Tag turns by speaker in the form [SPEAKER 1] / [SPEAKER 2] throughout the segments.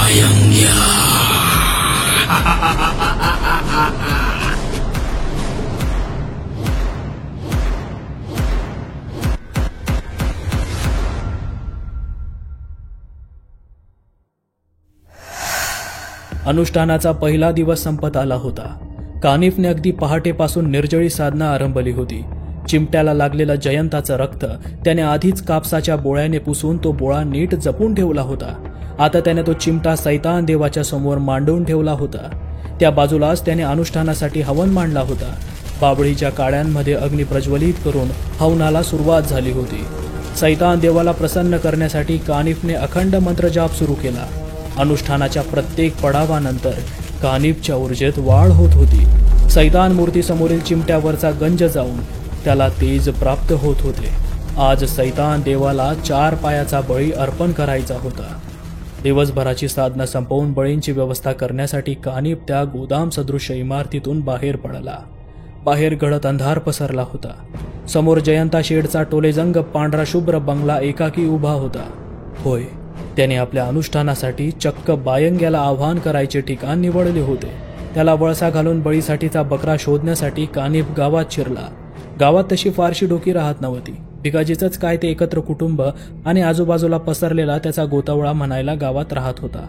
[SPEAKER 1] बायंग्या.
[SPEAKER 2] अनुष्ठानाचा पहिला दिवस संपत आला होता. कानिफने अगदी पहाटेपासून निर्जळी साधना आरंभली होती. चिमट्याला लागलेलं जयंताचं रक्त त्याने आधीच कापसाच्या बोळ्याने पुसून तो बोळा नीट जपून ठेवला होता. आता त्याने तो चिमटा सैतान देवाच्या समोर मांडून ठेवला होता. त्या बाजूलाच त्याने अनुष्ठानासाठी हवन मांडला होता. बाबळीच्या काड्यांमध्ये अग्नी प्रज्वलित करून हवनाला सुरुवात झाली होती. सैतान देवाला प्रसन्न करण्यासाठी कानिफने अखंड मंत्रजाप सुरू केला. अनुष्ठानाच्या प्रत्येक पडावानंतर कानिफच्या ऊर्जेत वाढ होत होती. सैतान मूर्तीसमोरील चिमट्यावरचा गंज जाऊन त्याला तेज प्राप्त होत होते. आज सैतान देवाला 4 पायाचा बळी अर्पण करायचा होता. दिवसभराची साधना संपवून बळींची व्यवस्था करण्यासाठी कानिफ त्या गोदाम सदृश इमारतीतून बाहेर पडला. बाहेर गडद अंधार पसरला होता. समोर जयंता शेडचा टोलेजंग पांढरा शुभ्र बंगला एकाकी उभा होता. होय, त्याने आपल्या अनुष्ठानासाठी चक्क बायंग्याला आव्हान करायचे ठिकाण निवडले होते. त्याला वळसा घालून बळीसाठीचा बकरा शोधण्यासाठी कानिफ गावात शिरला. गावात तशी फारशी डोकी राहत नव्हती. भिकाजीचंच काय ते एकत्र कुटुंब आणि आजूबाजूला पसरलेला त्याचा गोतावळा म्हणायला गावात राहत होता.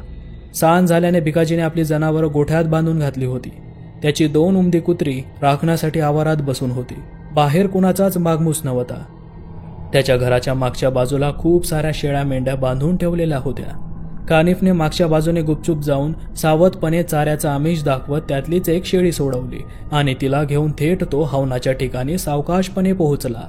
[SPEAKER 2] सांज झाल्याने भिकाजीने आपली जनावरं गोठ्यात बांधून घातली होती. त्याची 2 उमदी कुत्री राखण्यासाठी आवारात बसून होती. बाहेर कुणाचाच मागमूस नव्हता. त्याच्या घराच्या मागच्या बाजूला खूप साऱ्या शेळ्या मेंढ्या बांधून ठेवलेल्या होत्या. कानिफने मागच्या बाजूने गुपचूप जाऊन सावधपणे चाऱ्याचा आमिष दाखवत त्यातलीच एक शेळी सोडवली आणि तिला घेऊन थेट तो हवनाच्या ठिकाणी सावकाशपणे पोहोचला.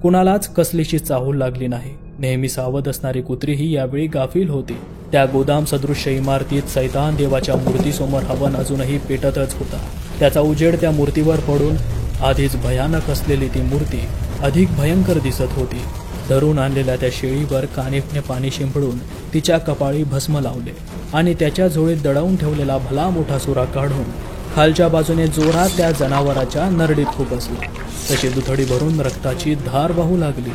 [SPEAKER 2] कुणालाच कसलीशी चाहूल लागली नाही. नेहमी सावध असणारी कुत्रीही यावेळी गाफील होती. त्या गोदाम सदृश्य इमारतीत सैतान देवाच्या मूर्तीसमोर हवन अजूनही पेटतच होता. त्याचा उजेड त्या मूर्तीवर पडून आधीच भयानक असलेली ती मूर्ती अधिक भयंकर दिसत होती. धरून आणलेल्या त्या शेळीवर कानिफने पाणी शिंपडून तिच्या कपाळी भस्म लावले आणि त्याच्या झोळीत दडवून ठेवलेला भला मोठा सुरा काढून खालच्या बाजूने जोरात त्या जनावराच्या नरडीत खुपसला. तशी दुथडी भरून रक्ताची धार वाहू लागली.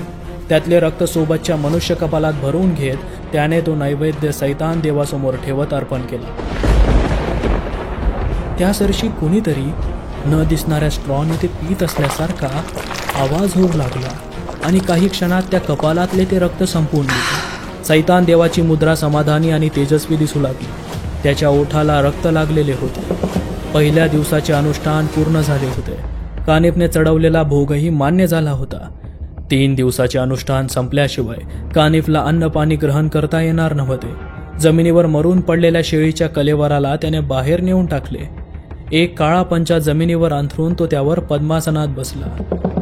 [SPEAKER 2] त्यातले रक्त सोबतच्या मनुष्य कपालात भरून घेत त्याने तो नैवेद्य सैतान देवासमोर ठेवत अर्पण केला. त्यासरशी कोणीतरी न दिसणाऱ्या स्ट्रॉने ते पीत असल्यासारखा आवाज होऊ लागला आणि काही क्षणात त्या कपालातले ते रक्त संपून गेले. सैतान देवाची मुद्रा समाधानी आणि तेजस्वी दिसू लागली. त्याच्या ओठाला रक्त लागलेले होते. पहिल्या दिवसाचे अनुष्ठान पूर्ण झाले होते. कानिफने चढवलेला भोगही मान्य झाला होता. 3 दिवसाचे अनुष्ठान संपल्याशिवाय कानिफला अन्न पाणी ग्रहण करता येणार नव्हते. जमिनीवर मरून पडलेल्या शेळीच्या कलेवराला त्याने बाहेर नेऊन टाकले. एक काळा पंचा जमिनीवर अंथरून तो त्यावर पद्मासनात बसला.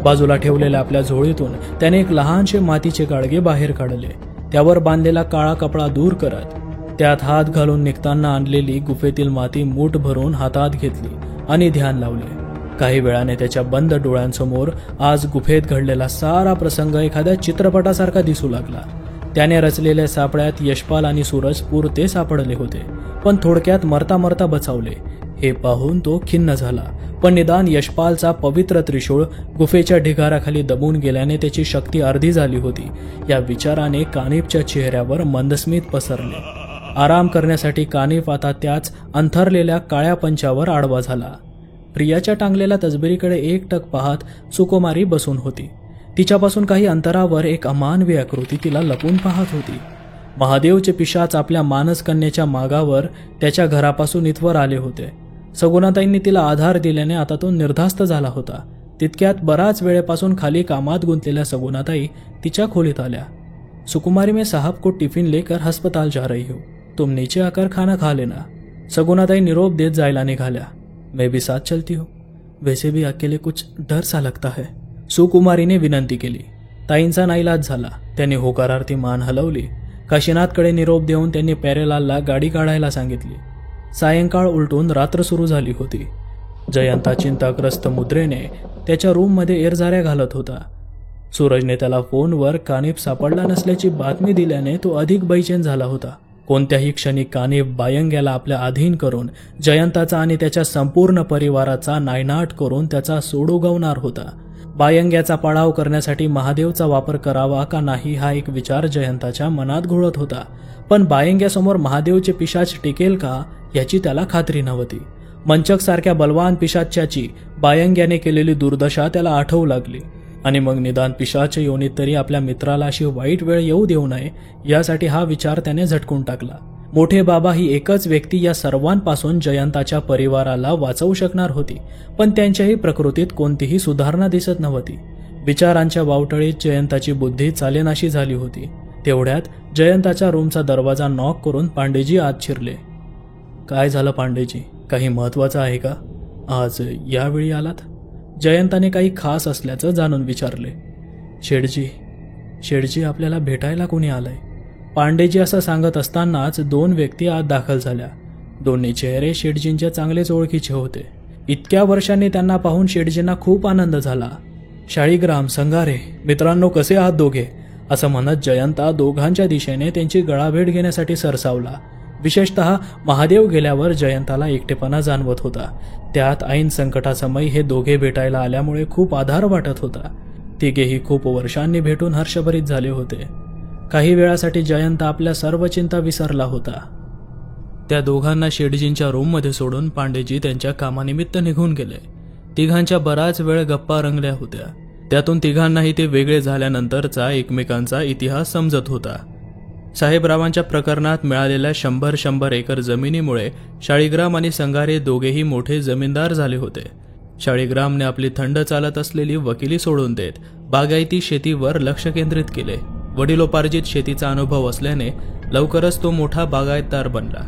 [SPEAKER 2] बाजूला ठेवलेल्या आपल्या झोळीतून त्याने एक लहानशे मातीचे गाडगे बाहेर काढले. त्यावर बांधलेला काळा कपडा दूर करत त्यात हात घालून निघताना आणलेली गुफेतील माती मूठ भरून हातात घेतली आणि ध्यान लावले. काही वेळाने त्याच्या बंद डोळ्यांसमोर आज गुफेत घडलेला सारा प्रसंग एखाद्या चित्रपटासारखा दिसू लागला. त्याने रचलेल्या सापळ्यात यशपाल आणि सूरज पुरते सापडले होते, पण थोडक्यात मरता मरता बचावले. हे पाहून तो खिन्न झाला. पण निदान यशपालचा पवित्र त्रिशूळ गुफेच्या ढिगाराखाली दबून गेल्याने त्याची शक्ती अर्धी झाली होती. या विचाराने कानिफच्या चेहऱ्यावर मंदस्मित पसरले. आराम करण्यासाठी कानिफ आता त्याच अंथरलेल्या काळ्या पंचावर आडवा झाला. प्रियाच्या टांगलेल्या तसबिरीकडे एकटक पाहत सुकुमारी बसून होती. तिच्यापासून काही अंतरावर एक अमानवी आकृती तिला लपून पाहत होती. महादेवचे पिशाच आपल्या मानसकन्येच्या मागावर त्याच्या घरापासून इथवर आले होते. सगुणाताईंनी तिला आधार दिल्याने आता तो निर्धास्त झाला होता. तितक्यात बराच वेळेपासून खाली कामात गुंतलेल्या सगुणाताई तिच्या खोलीत आल्या. सुकुमारी, मैं साहब को टिफिन लेकर अस्पताल जा रही हूँ, तुम नीचे आकर खाना खा लेना. सगुणाताई निरोप देत जायला निघाल्या. मैं भी साथ चलती हूँ, वैसे भी अकेले कुछ डर सा लगता है, सुकुमारीने विनंती केली. ताईंचा नाईलाज झाला. त्यांनी होकारार्थी मान हलवली. काशीनाथकडे निरोप देऊन त्यांनी प्यारेलालला गाडी काढायला सांगितली. सायंकाळ उलटून रात्र सुरू झाली होती. जयंता चिंताग्रस्त मुद्रेने त्याच्या रूममध्ये एरझाऱ्या घालत होता. सूरजने त्याला फोनवर कानिफ सापडला नसल्याची बातमी दिल्याने तो अधिक बैचेन झाला होता. कोणत्याही क्षणी कानिफ बायंग्याला आपल्या अधीन करून जयंताचा आणि त्याच्या संपूर्ण परिवाराचा नायनाट करून त्याचा सोड उगवणार होता. बायंग्याचा पाडाव करण्यासाठी महादेवचा वापर करावा का नाही हा एक विचार जयंताच्या मनात घोळत होता. पण बायंग्यासमोर महादेवचे पिशाच टिकेल का याची त्याला खात्री नव्हती. मंचकसारख्या बलवान पिशाच्याची बायंग्याने केलेली दुर्दशा त्याला आठवू लागली आणि मग निदान पिशाच योनीत तरी आपल्या मित्राला अशी वाईट वेळ येऊ देऊ नये यासाठी हा विचार त्याने झटकून टाकला. मोठे बाबा ही एकच व्यक्ती या सर्वांपासून जयंताच्या परिवाराला वाचवू शकणार होती, पण त्यांच्याही प्रकृतीत कोणतीही सुधारणा दिसत नव्हती. विचारांच्या वावटळीत जयंताची बुद्धी चालेनाशी झाली होती. तेवढ्यात जयंताच्या रूमचा दरवाजा नॉक करून पांडेजी आत शिरले. काय झालं पांडेजी, काही महत्वाचं आहे का? आज यावेळी आलात? जयंताने काही खास असल्याचं जाणून विचारले. शेठजी आपल्याला भेटायला कोणी आलंय? पांडेजी असं सांगत असतानाच 2 व्यक्ती आत दाखल झाल्या. दोन्ही चेहरे शेठजींच्या चांगलेच ओळखीचे होते. इतक्या वर्षांनी त्यांना पाहून शेठजींना खूप आनंद झाला. शाळीग्राम, संगारे, मित्रांनो कसे आहात दोघे, असं म्हणत जयंता दोघांच्या दिशेने त्यांची गळाभेट घेण्यासाठी सरसावला. विशेषतः महादेव गेल्यावर जयंताला एकटेपणा जाणवत होता. त्यात ऐन संकटासमयी हे दोघे भेटायला आल्यामुळे खूप आधार वाटत होता. तिघेही खूप वर्षांनी भेटून हर्षभरीत झाले होते. काही वेळासाठी जयंत आपल्या सर्व चिंता विसरला होता. त्या दोघांना शेठजींच्या रूममध्ये सोडून पांडेजी त्यांच्या कामानिमित्त निघून गेले. तिघांच्या बराच वेळ गप्पा रंगल्या होत्या. त्यातून तिघांनाही ते वेगळे झाल्यानंतरचा एकमेकांचा इतिहास समजत होता. साहेबरावांच्या प्रकरणात मिळालेल्या 100 एकर जमिनीमुळे शाळीग्राम आणि संगारे दोघेही मोठे जमीनदार झाले होते. शाळीग्रामने आपली थंड चालत असलेली वकिली सोडून देत बागायती शेतीवर लक्ष केंद्रित केले. वडिलोपार्जित शेतीचा अनुभव असल्याने लवकरच तो मोठा बागायतदार बनला.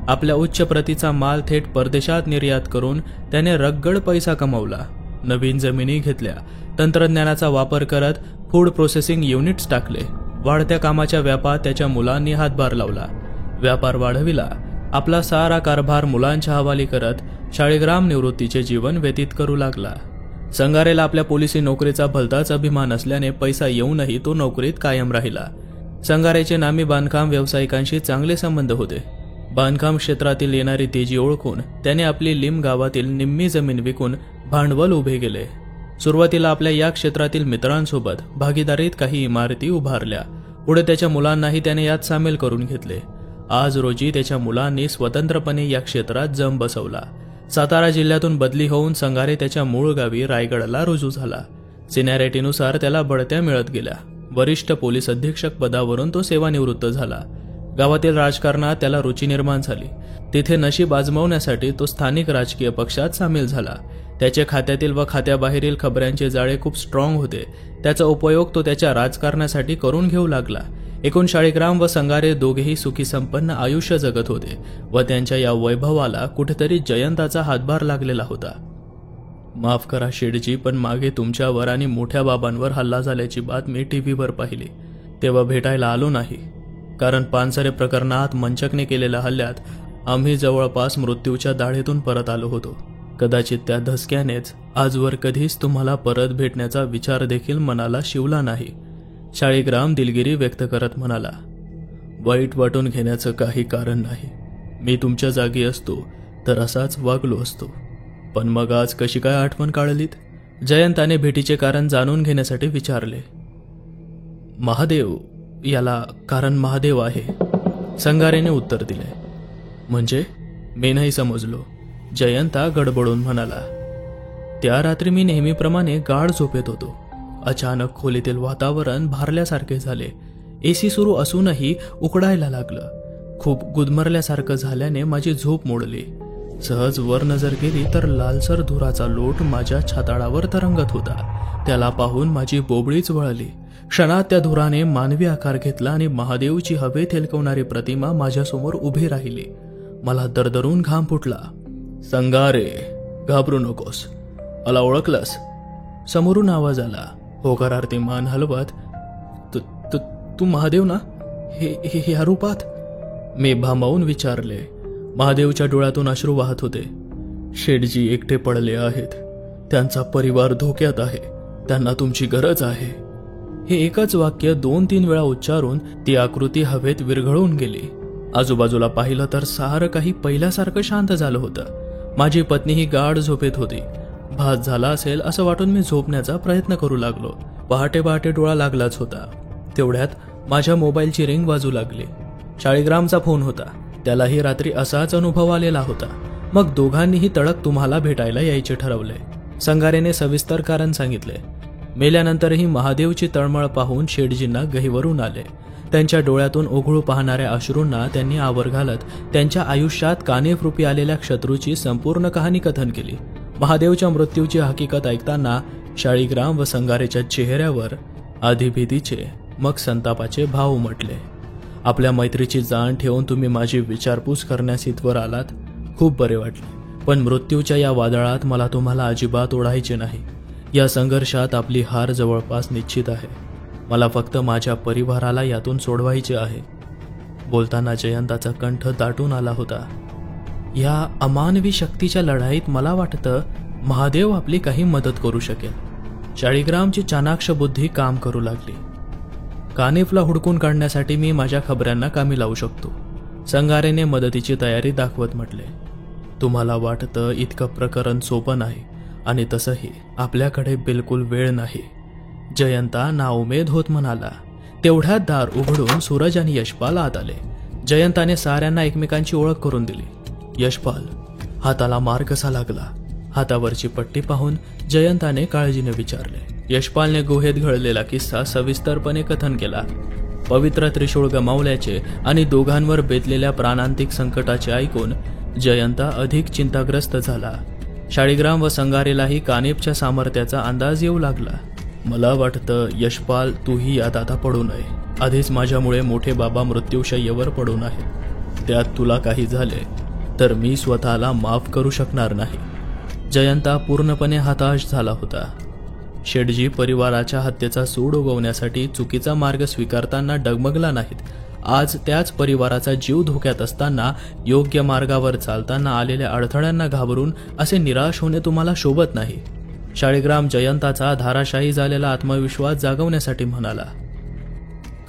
[SPEAKER 2] आपल्या उच्च प्रतीचा माल थेट परदेशात निर्यात करून त्याने रगड पैसा कमावला. नवीन जमिनी घेतल्या. तंत्रज्ञानाचा वापर करत फूड प्रोसेसिंग युनिट्स टाकले. वाढत्या कामाच्या व्यापात त्याच्या मुलांनी हातभार लावला. व्यापार वाढविला. आपला सारा कारभार मुलांच्या हवाली करत शाळीग्राम निवृत्तीचे जीवन व्यतीत करू लागला. संगारेला आपल्या पोलिसी नोकरीचा भलताच अभिमान असल्याने पैसा येऊनही तो नोकरीत कायम राहिला. संगारेचे नामी बांधकाम व्यावसायिकांशी चांगले संबंध होते. बांधकाम क्षेत्रातील येणारी तेजी ओळखून त्याने आपली लिम गावातील निम्मी जमीन विकून भांडवल उभे केले. सुरुवातीला आपल्या या क्षेत्रातील मित्रांसोबत भागीदारीत काही इमारती उभारल्या. पुढे त्याच्या मुलांनाही त्याने यात सामील करून घेतले. आज रोजी त्याच्या मुलांनी स्वतंत्रपणे या क्षेत्रात जम बसवला. सातारा जिल्ह्यातून बदली होऊन संगारे त्याच्या मूळ गावी रायगडला रुजू झाला. सिनियरिटीनुसार त्याला बढत्या मिळत गेल्या. वरिष्ठ पोलीस अधीक्षक पदावरून तो सेवानिवृत्त झाला. गावातील राजकारणात त्याला रुची निर्माण झाली. तिथे नशीब आजमावण्यासाठी तो स्थानिक राजकीय पक्षात सामील झाला. त्याचे खात्यातील व खात्याबाहेरील खबऱ्यांचे जाळे खूप स्ट्रॉंग होते. त्याचा उपयोग तो त्याच्या राजकारणासाठी करून घेऊ लागला. एकूण शाळीग्राम व संगारे दोघेही सुखी संपन्न आयुष्य जगत होते व त्यांच्या या वैभवाला कुठेतरी जयंताचा हातभार लागलेला होता. माफ करा शेठजी, पण मागे तुमच्यावर आणि मोठ्या बाबांवर हल्ला झाल्याची बातमी टीव्हीवर पाहिली. तेव्हा भेटायला आलो नाही, कारण पानसरे प्रकरणात मंचकने केलेल्या हल्ल्यात आम्ही जवळपास मृत्यूच्या दाढेतून परत आलो होतो. कदाचित त्या धसक्यानेच आजवर कधीच तुम्हाला परत भेटण्याचा विचार देखील मनाला शिवला नाही. शाळीग्राम दिलगिरी व्यक्त करत म्हणाला. वाईट वाटून घेण्याचं काही कारण नाही. मी तुमच्या जागी असतो तर असाच वागलो असतो. पण मग आज कशी काय आठवण काढलीत? जयंताने भेटीचे कारण जाणून घेण्यासाठी विचारले. महादेव, याला कारण महादेव आहे, संगारेने उत्तर दिले. म्हणजे? मी नाही समजलो, जयंता गडबडून म्हणाला. त्या रात्री मी नेहमीप्रमाणे गाढ झोपेत होतो. अचानक खोलीतील वातावरण भारल्यासारखे झाले. एसी सुरू असूनही उकडायला लागलं. खूप गुदमरल्यासारखं झाल्याने माझी झोप मोडली. सहज वर नजर गेली तर लालसर धुराचा लोट माझ्या छाताळावर तरंगत होता. त्याला पाहून माझी बोबळीच वळली. क्षणात त्या धुराने मानवी आकार घेतला आणि महादेवची हवेत हेलकवणारी प्रतिमा माझ्यासमोर उभी राहिली. मला दरदरून घाम फुटला. संगारे, घाबरू नकोस, मला ओळखलंस? समोरून आवाज आला. होकारार्थी मान हलवत, तू महादेव ना? हे ह्या रूपात? मी भांबावून विचारले. महादेवच्या डोळ्यातून अश्रू वाहत होते. शेठजी एकटे पडले आहेत. त्यांचा परिवार धोक्यात आहे. त्यांना तुमची गरज आहे. हे एकच वाक्य 2-3 वेळा उच्चारून ती आकृती हवेत विरघळून गेली. आजूबाजूला पाहिलं तर सारं काही पहिल्यासारखं शांत झालं होतं. माझी पत्नी ही गाढ झोपेत होती. भात झाला असेल असं वाटून मी झोपण्याचा प्रयत्न करू लागलो. पहाटे पहाटे डोळा लागलाच होता. तेवढ्यात माझ्या मोबाईलची रिंग वाजू लागली. शाळीग्रामचा फोन होता. त्यालाही रात्री असाच अनुभव आलेला होता. मग दोघांनीही तडक तुम्हाला भेटायला यायचे ठरवले. संगारेने सविस्तर कारण सांगितले. मेल्यानंतरही महादेवची तळमळ पाहून शेठजींना गहिवरून आले. त्यांच्या डोळ्यातून ओघळू पाहणाऱ्या अश्रूंना त्यांनी आवर घालत त्यांच्या आयुष्यात कानेफरूपी आलेल्या शत्रूची संपूर्ण कहाणी कथन केली. महादेवच्या मृत्यूची हकीकत ऐकताना शाळीग्राम व संगारेच्या चेहऱ्यावर आधी भीतीचे मग संतापाचे भाव उमटले. आपल्या मैत्रीची जाण ठेवून तुम्ही माझी विचारपूस करण्यास इथवर आलात, खूप बरे वाटले. पण मृत्यूच्या या वादळात मला तुम्हाला अजिबात ओढायचे नाही. या संघर्षात आपली हार जवळपास निश्चित आहे. मला फक्त माझ्या परिवाराला यातून सोडवायचे आहे. बोलताना जयंताचा कंठ दाटून आला होता. या अमानवी शक्तीच्या लढाईत मला वाटतं महादेव आपली काही मदत करू शकेल. शाळीग्रामची चाणाक्ष बुद्धी काम करू लागली. कानिफला हुडकून काढण्यासाठी मी माझ्या खबऱ्यांना कामी लावू शकतो. संगारेने मदतीची तयारी दाखवत म्हटले. तुम्हाला वाटतं इतकं प्रकरण सोपं नाही आणि तसंही आपल्याकडे बिलकुल वेळ नाही. जयंता नाउमेद होत म्हणाला. तेवढ्यात दार उघडून सूरज आणि यशपाल आत आले. जयंताने साऱ्यांना एकमेकांची ओळख करून दिली. यशपाल, हाताला मार कसा लागला? हातावरची पट्टी पाहून जयंताने काळजीने विचारले. यशपालने गुहेत घडलेला किस्सा सविस्तरपणे कथन केला. पवित्र त्रिशूळ गमावल्याचे आणि दोघांवर बेतलेल्या प्राणांतिक संकटाचे ऐकून जयंता अधिक चिंताग्रस्त झाला. शाळीग्राम व संगारेलाही कानिफच्या सामर्थ्याचा अंदाज येऊ लागला. मला वाटतं यशपाल, तूही यात आता पडू नये. आधीच माझ्यामुळे मोठे बाबा मृत्यूशय्येवर पडून आहेत. त्यात तुला काही झाले तर मी स्वतःला माफ करू शकणार नाही. जयंता पूर्णपणे हताश झाला होता. शेठजी परिवाराच्या हत्येचा सूड उगवण्यासाठी चुकीचा मार्ग स्वीकारताना डगमगला नाहीत. आज त्याच परिवाराचा जीव धोक्यात असताना योग्य मार्गावर चालताना आलेल्या अडथळ्यांना घाबरून असे निराश होणे तुम्हाला शोभत नाही. शाळीग्राम जयंताचा धाराशाही झालेला आत्मविश्वास जागवण्यासाठी म्हणाला.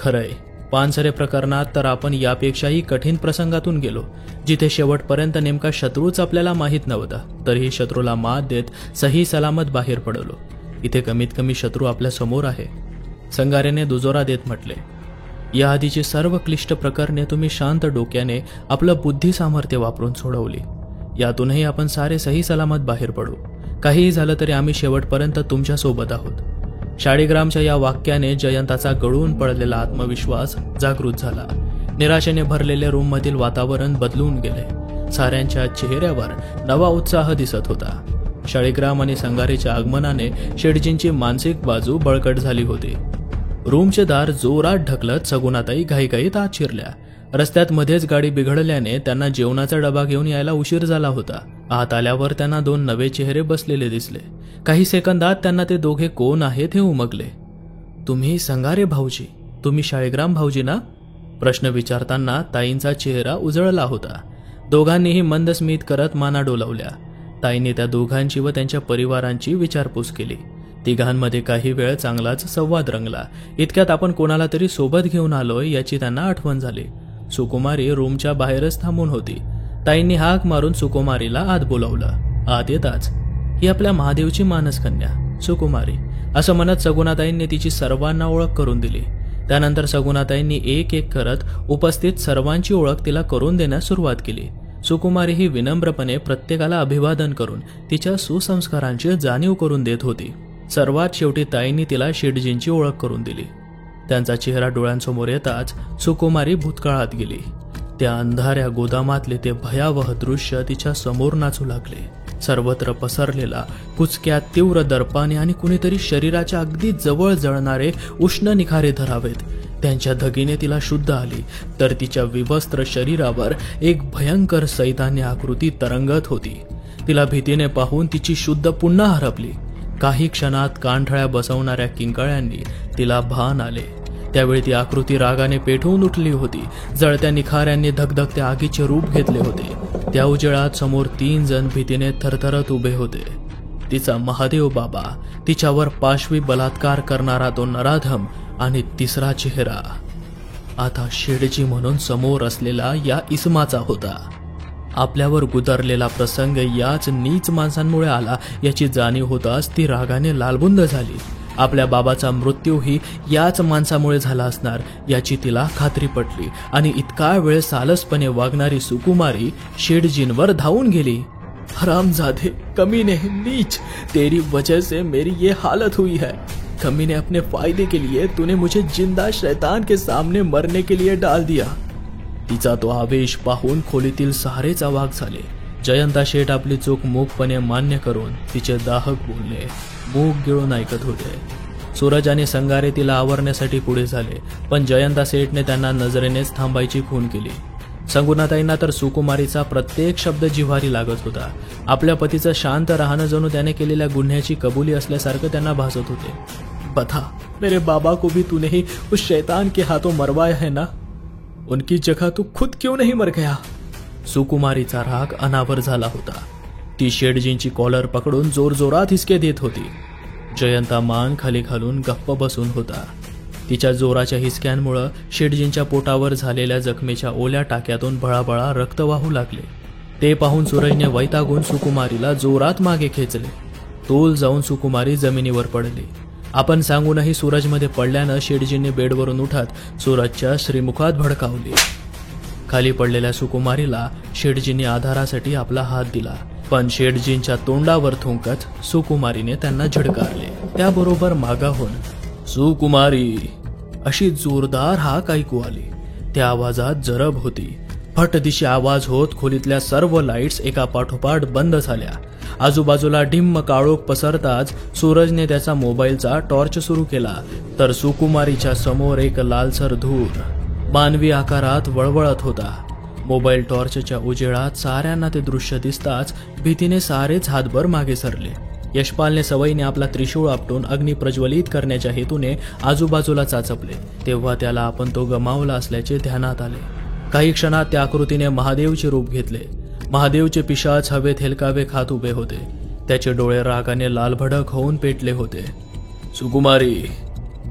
[SPEAKER 2] खरंय, पानसरे प्रकरणात तर आपण यापेक्षाही कठीण प्रसंगातून गेलो, जिथे शेवटपर्यंत नेमका शत्रूच आपल्याला माहीत नव्हता. तरीही शत्रूला मात देत सही सलामत बाहेर पडलो. इथे कमीत कमी शत्रू आपल्या समोर आहे. संगारेने दुजोरा देत म्हटले. या आधीची सर्व क्लिष्ट प्रकरणे तुम्ही शांत डोक्याने आपलं बुद्धी सामर्थ्य वापरून सोडवली. यातूनही आपण सारे सही सलामत बाहेर पडू. काहीही झालं तरी आम्ही शेवटपर्यंत तुमच्या सोबत आहोत. शाळीग्रामच्या या वाक्याने जयंताचा गळून पडलेला आत्मविश्वास जागृत झाला. निराशेने भरलेले रूममधील वातावरण बदलून गेले. साऱ्यांच्या चेहऱ्यावर नवा उत्साह दिसत होता. शाळीग्राम आणि संगारेच्या आगमनाने शेठजींची मानसिक बाजू बळकट झाली होती. रूमचे दार जोरात ढकलत सगुणाताई घाईघाईत आत शिरल्या. रस्त्यात मध्येच गाडी बिघडल्याने त्यांना जेवणाचा डबा घेऊन यायला उशीर झाला होता. आत आल्यावर त्यांना दोन नवे चेहरे बसलेले दिसले. काही सेकंदात त्यांना ते दोघे कोण आहेत हे उमगले. तुम्ही संगारे भाऊजी, तुम्ही शाळीग्राम भाऊजी ना? प्रश्न विचारताना ताईंचा चेहरा उजळला होता. दोघांनीही मंद स्मित करत माना डोलावल्या. ताईंनी त्या दोघांची व त्यांच्या परिवारांची विचारपूस केली. तिघांमध्ये काही वेळ चांगलाच संवाद रंगला. इतक्यात आपण कोणाला तरी सोबत घेऊन आलोय याची त्यांना आठवण झाली. सुकुमारी रूमच्या बाहेरच थांबून होती. ताईंनी हाक मारून सुकुमारीला आत बोलावलं. आत येताच, ही आपल्या महादेवची मानसकन्या सुकुमारी असं म्हणत सगुणाताईंनी तिची सर्वांना ओळख करून दिली. त्यानंतर सगुणाताईंनी एक एक करत उपस्थित सर्वांची ओळख तिला करून देण्यास सुरुवात केली. सुकुमारी ही विनम्रपणे प्रत्येकाला अभिवादन करून तिच्या सुसंस्कारांची जाणीव करून देत होती. सर्वात शेवटी ताईंनी तिला शेठजींची ओळख करून दिली. त्यांचा चेहरा डोळ्यांसमोर येताच सुकुमारी भूतकाळात गेली. त्या अंधाऱ्या गोदामातले ते भयावह दृश्य तिच्या समोर नाचू लागले. सर्वत्र पसरलेला कुचक्या तीव्र दर्पाने आणि कुणीतरी शरीराच्या अगदी जवळ जळणारे उष्ण निखारे धरावेत त्यांच्या धगीने तिला शुद्ध आली. तर तिच्या विवस्त्र शरीरावर एक भयंकर सैतान्य आकृती तरंगत होती. तिला भीतीने पाहून तिची शुद्ध पुन्हा हरपली. काही क्षणात कानठळ्या बसवणाऱ्या किंकाळ्यांनी तिला भान आले. त्यावेळी ती आकृती रागाने पेटवून उठली होती. जळत्या निखाऱ्यांनी धगधगत्या आगीचे रूप घेतले होते. त्या उजेडात समोर 3 जण भीतीने थरथरत उभे होते. तिचा महादेव बाबा, तिच्यावर पाशवी बलात्कार करणारा तो नराधम आणि तिसरा चेहरा आता शेठजी म्हणून समोर असलेला या इसमाचा होता. आपल्यावर गुदरलेला प्रसंग याच नीच माणसांमुळे आला याची जाणीव होताच ती रागाने लालबुंद झाली. आपल्या बाबाचा मृत्यूही याच माणसामुळे झाला असणार याची तिला खात्री पटली आणि इतका वेळ सालसपणे वागणारी सुकुमारी शेठजींवर धावून गेली. हरामजादे, कमीने, नीच, तेरी वजह से मेरी ये हालत हुई है. कमीने, अपने फायदे के लिए तूने मुझे जिंदा शैतान के सामने मरने के लिए डाल दिया. तिचा तो आवेश पाहून खोलीतील सारेच अवाक झाले. जयंता शेठ आपली चूक मूकपणे मान्य करून तिचे दाहक बोलले मूग गिळून ऐकत होते. सूरज आणि संगारे तिला आवरण्यासाठी पुढे झाले, पण जयंता शेठने त्यांना नजरेनेच थांबायची खूण केली. संगुणाताईंना तर सुकुमारीचा प्रत्येक शब्द जिव्हारी लागत होता. आपल्या पतीचं शांत राहणं जणू त्याने केलेल्या गुन्ह्याची कबुली असल्यासारखं त्यांना भासत होते. बता, मेरे बाबा को भी तूने ही उस शैतान के हाथों मरवाया है ना? उनकी जगह तू खुद क्यों नहीं मर गया? सुकुमारीचा राग अनावर झाला होता. ती शेठजींची कॉलर पकडून जोरजोरात हिसके देत होती. जयंता मान खाली घालून गप्प बसून होता. तिच्या जोराच्या हिसक्यांमुळे शेठजींच्या पोटावर झालेल्या जखमेच्या ओल्या टाक्यातून भळाभळा रक्त वाहू लागले. ते पाहून सूरजने वैतागून सुकुमारीला जोरात मागे खेचले. तोल जाऊन सुकुमारी जमिनीवर पडली. आपण सांगूनही सूरजमध्ये पडल्यानं शेठजींनी बेडवरून उठत सूरजच्या श्रीमुखात भडकावली. खाली पडलेल्या सुकुमारीला शेठजींनी आधारासाठी आपला हात दिला, पण शेठजींच्या तोंडावर थुंकत सुकुमारीने त्यांना झडकारले. त्याबरोबर मागाहून सुकुमारी अशी जोरदार हाक ऐकू आली. त्या आवाजात जरब होती. फटदिशी आवाज होत खोलीतल्या सर्व लाईट्स एका पाठोपाठ बंद झाल्या. आजूबाजूला डिम्म काळोख पसरताच सूरजने त्याचा मोबाईलचा टॉर्च सुरू केला, तर सुकुमारीच्या समोर एक लालसर धूर मानवी आकारात वळवळत होता. मोबाईल टॉर्चच्या उजेडात साऱ्यांना ते दृश्य दिसताच भीतीने सारेच हातभर मागे सरले. यशपालने सवयीने आपला त्रिशूळ आपटून अग्नी प्रज्वलित करण्याच्या हेतूने आजूबाजूला चाचपले, तेव्हा त्याला आपण तो गमावला असल्याचे ध्यानात आले. काही क्षणात त्या आकृतीने महादेवचे रूप घेतले. महादेवचे पिशाच हवेत हेलकावे खात उभे होते. त्याचे डोळे रागाने लालभडक होऊन पेटले होते. सुकुमारी,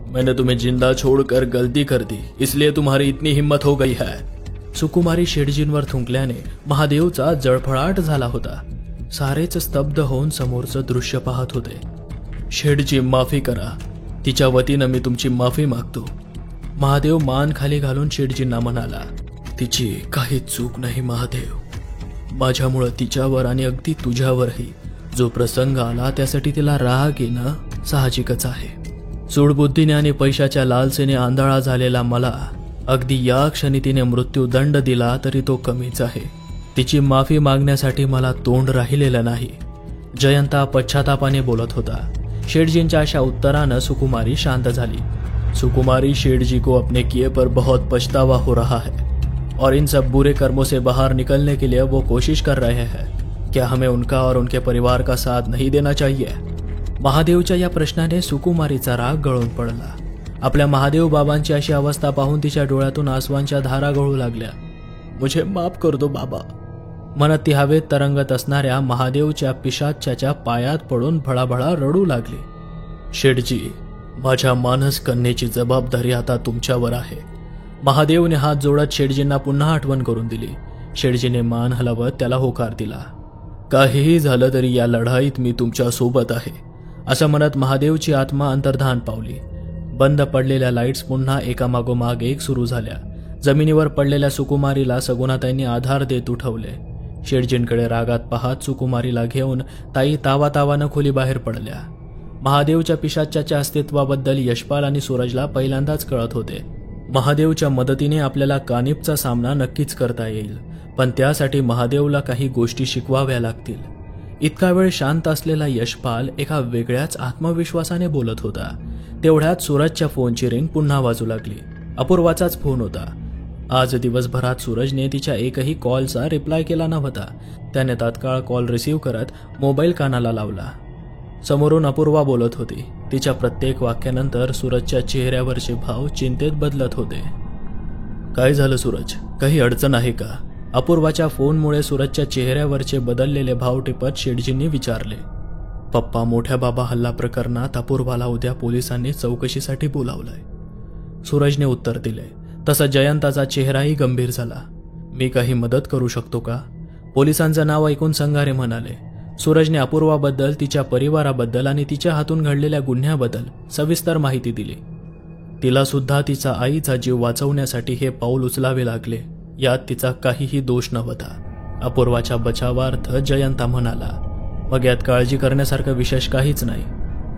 [SPEAKER 2] मैंने तुम्हें जिंदा छोड़कर गलती कर दी, इसलिए तुम्हारी इतनी हिम्मत हो गई है. सुकुमारी शेठजींवर थुंकल्याने महादेवचा जळफळाट झाला होता. सारेच स्तब्ध होऊन समोरचं दृश्य पाहत होते. शेठजी, माफी करा. तिच्या वतीनं मी तुमची माफी मागतो. महादेव मान खाली घालून शेठजींना म्हणाला. तिची काही चूक नाही महादेव. माझ्यामुळं तिच्यावर आणि अगदी तुझ्यावरही जो प्रसंग आला त्यासाठी तिला राग येणं साहजिकच आहे. सूडबुद्धीने आणि पैशाच्या लालसेने आंधळा झालेला मला अगदी या क्षणी तिने मृत्यूदंड दिला तरी तो कमीच आहे. तिची माफी मागण्यासाठी मला तोंड राहिलेलं नाही. जयंता पश्चातापाने बोलत होता. शेठजींच्या अशा उत्तरानं सुकुमारी शांत झाली. सुकुमारी, शेठजी को अपने किए पर बहुत पछतावा हो रहा है और इन सब बुरे कर्मों से बाहर निकलने के लिए वो कोशिश कर रहे हैं. क्या हमें उनका और उनके परिवार का साथ नहीं देना चाहिए? महादेवच्या या प्रश्नाने सुकुमारीचा राग गळून पडला. आपल्या महादेव बाबांची अशी अवस्था पाहून तिच्या डोळ्यातून आसवांच्या धारा गळू लागल्या. मुझे माफ कर दो बाबा, म्हणत ती हवेत तरंगत असणाऱ्या महादेवच्या पिशाच्याच्या पायात पडून भळाभळा रडू लागली. शेठजी, माझ्या मानस कन्येची जबाबदारी आता तुमच्यावर आहे. महादेवने हात जोडत शेठजींना पुन्हा आठवण करून दिली. शेठजीने मान हलवत त्याला होकार दिला. काहीही झालं तरी या लढाईत मी तुमच्या सोबत आहे, असं म्हणत महादेवची आत्मा अंतर्धान पावली. बंद पडलेल्या लाईट्स पुन्हा एकामागोमाग एक सुरू झाल्या. जमिनीवर पडलेल्या सुकुमारीला सगुणाताईंनी आधार देत उठवले. शेठजींकडे रागात पाहत सुकुमारीला घेऊन ताई तावातावानं खोली बाहेर पडल्या. महादेवच्या पिशाच्याच्या अस्तित्वाबद्दल यशपाल आणि सूरजला पहिल्यांदाच कळत होते. महादेवच्या मदतीने आपल्याला कानिपचा सामना नक्कीच करता येईल, पण त्यासाठी महादेवला काही गोष्टी शिकवाव्या लागतील. इतका वेळ शांत असलेला यशपाल एका वेगळ्याच आत्मविश्वासाने बोलत होता. तेवढ्यात सूरजच्या फोनची रिंग पुन्हा वाजू लागली. अपूर्वाचाच फोन होता. आज दिवसभरात सूरजने तिच्या एकही कॉलचा रिप्लाय केला नव्हता. त्याने तात्काळ कॉल रिसीव्ह करत मोबाईल कानाला लावला. समोरून अपूर्वा बोलत होती. तिच्या प्रत्येक वाक्यानंतर सूरजच्या चेहऱ्यावरचे भाव चिंतेत बदलत होते. काय झालं सूरज, काही अडचण आहे का? अपूर्वाच्या फोनमुळे सूरजच्या चेहऱ्यावरचे बदललेले भाव टिपत शेठजींनी विचारले. पप्पा, मोठ्या बाबा हल्ला प्रकरणात अपूर्वाला उद्या पोलिसांनी चौकशीसाठी बोलावलंय, सूरजने उत्तर दिले. तसा जयंताचा चेहराही गंभीर झाला. मी काही मदत करू शकतो का? पोलिसांचं नाव ऐकून संगारे म्हणाले. सूरजने अपूर्वाबद्दल, तिच्या परिवाराबद्दल आणि तिच्या हातून घडलेल्या गुन्ह्याबद्दल सविस्तर माहिती दिली. तिला सुद्धा तिचा आईचा जीव वाचवण्यासाठी हे पाऊल उचलावे लागले, यात तिचा काहीही दोष नव्हता. अपूर्वाच्या बचावार्थ जयंता म्हणाला, मग यात काळजी करण्यासारखं विशेष काहीच नाही.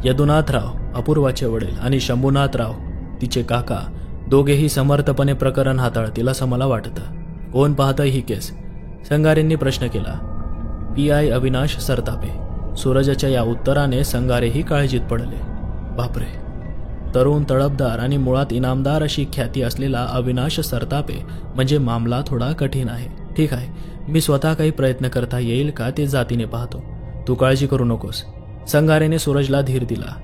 [SPEAKER 2] यदुनाथराव, अपूर्वाचे वडील, आणि शंभूनाथराव, तिचे काका, दोघेही समर्थपणे प्रकरण हाताळतील असं मला वाटतं. कोण पाहतं ही केस? संगारेंनी प्रश्न केला. PI अविनाश सरतापे. सूरजच्या या उत्तराने संगारेही काळजीत पडले. बापरे, तरुण, तडफदार आणि मुळात इनामदार अशी ख्याती असलेला अविनाश सरतापे म्हणजे मामला थोडा कठीण आहे. ठीक आहे, मी स्वतः काही प्रयत्न करता येईल का ते जातीने पाहतो. तू काळजी करू नकोस. संगारेने सूरजला धीर दिला.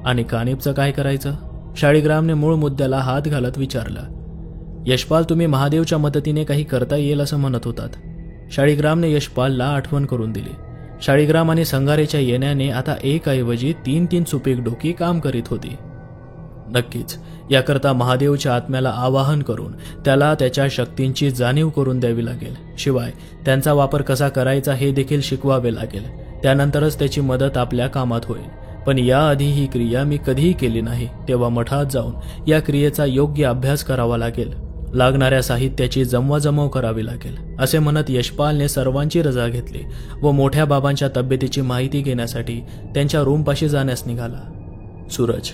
[SPEAKER 2] आणि कानिपचं काय करायचं? शाळीग्रामने मूळ मुद्द्याला हात घालत विचारलं. यशपाल, तुम्ही महादेवच्या मदतीने काही करता येईल असं म्हणत होतात. शाळीग्रामने यशपालला आठवण करून दिली. शाळीग्राम आणि संगारेच्या येण्याने आता एक ऐवजी 3 सुपीक डोकी काम करीत होती. नक्कीच, याकरता महादेवच्या आत्म्याला आवाहन करून त्याला त्याच्या शक्तींची जाणीव करून द्यावी लागेल. शिवाय त्यांचा वापर कसा करायचा हे देखील शिकवावे लागेल. त्यानंतरच त्याची मदत आपल्या कामात होईल. पण याआधी ही क्रिया मी कधीही केली नाही, तेव्हा मठात जाऊन या क्रियेचा योग्य अभ्यास करावा लागेल. लागणाऱ्या साहित्याची जमवाजमव करावी लागेल. असे म्हणत यशपालने सर्वांची रजा घेतली व मोठ्या बाबांच्या तब्येतीची माहिती घेण्यासाठी त्यांच्या रूमपाशी जाण्यास निघाला. सूरज,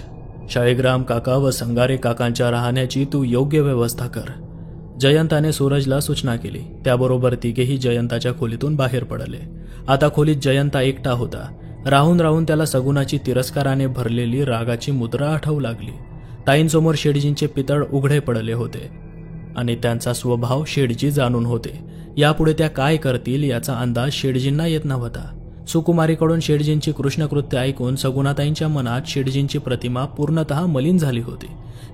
[SPEAKER 2] शाळीग्राम काका व संगारे काकांच्या राहण्याची तू योग्य व्यवस्था कर. जयंताने सूरजला सूचना केली. त्याबरोबर तिघेही जयंताच्या खोलीतून बाहेर पडले. आता खोलीत जयंता एकटा होता. राहून राहून त्याला सगुणाची तिरस्काराने भरलेली रागाची मुद्रा आठवू लागली. ताईंसमोर शेडजींचे पितळ उघडे पडले होते आणि त्यांचा स्वभाव शेडजी जाणून होते. यापुढे त्या काय करतील याचा अंदाज शेडजींना येत नव्हता. सुकुमारीकडून शेडजींची कृष्णकृत्य ऐकून सगुणाताईंच्या मनात शेडजींची प्रतिमा पूर्णतः मलिन झाली होती.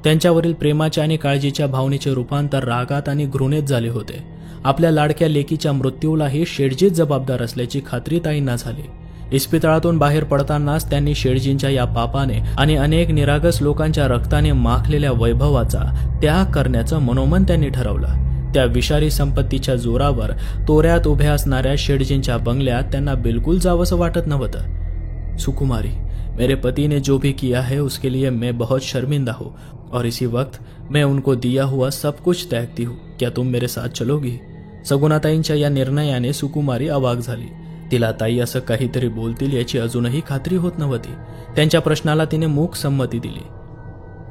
[SPEAKER 2] त्यांच्यावरील प्रेमाच्या आणि काळजीच्या भावनेचे रूपांतर रागात आणि घृणेत झाले होते. आपल्या लाडक्या लेकीच्या मृत्यूलाही शेडजीच जबाबदार असल्याची खात्री ताईंना झाली. इस्पितळातून बाहेर पडतानाच त्यांनी शेडजींच्या या पापाने आणि अनेक निरागस लोकांच्या रक्ताने माखलेल्या वैभवाचा त्याग करण्याचं मनोमन त्यांनी ठरवलं. त्या विषारी संपत्तीच्या जोरावर तोऱ्यात उभ्या असणाऱ्या शेडजींच्या बंगल्यात त्यांना बिलकुल जावंसं वाटत नव्हतं. सुकुमारी, मेरे पति ने जो भी किया है उसके लिए मैं बहुत शर्मिंदा हूँ और इसी वक्त मैं उनको दिया हुआ सब कुछ त्यागती हूँ. क्या तुम मेरे साथ चलोगी? सगुणाताईंच्या या निर्णयाने सुकुमारी अवाक झाली. तिला ताई असं काहीतरी बोलतील याची अजूनही खात्री होत नव्हती. त्यांच्या प्रश्नाला तिने मूक संमती दिली.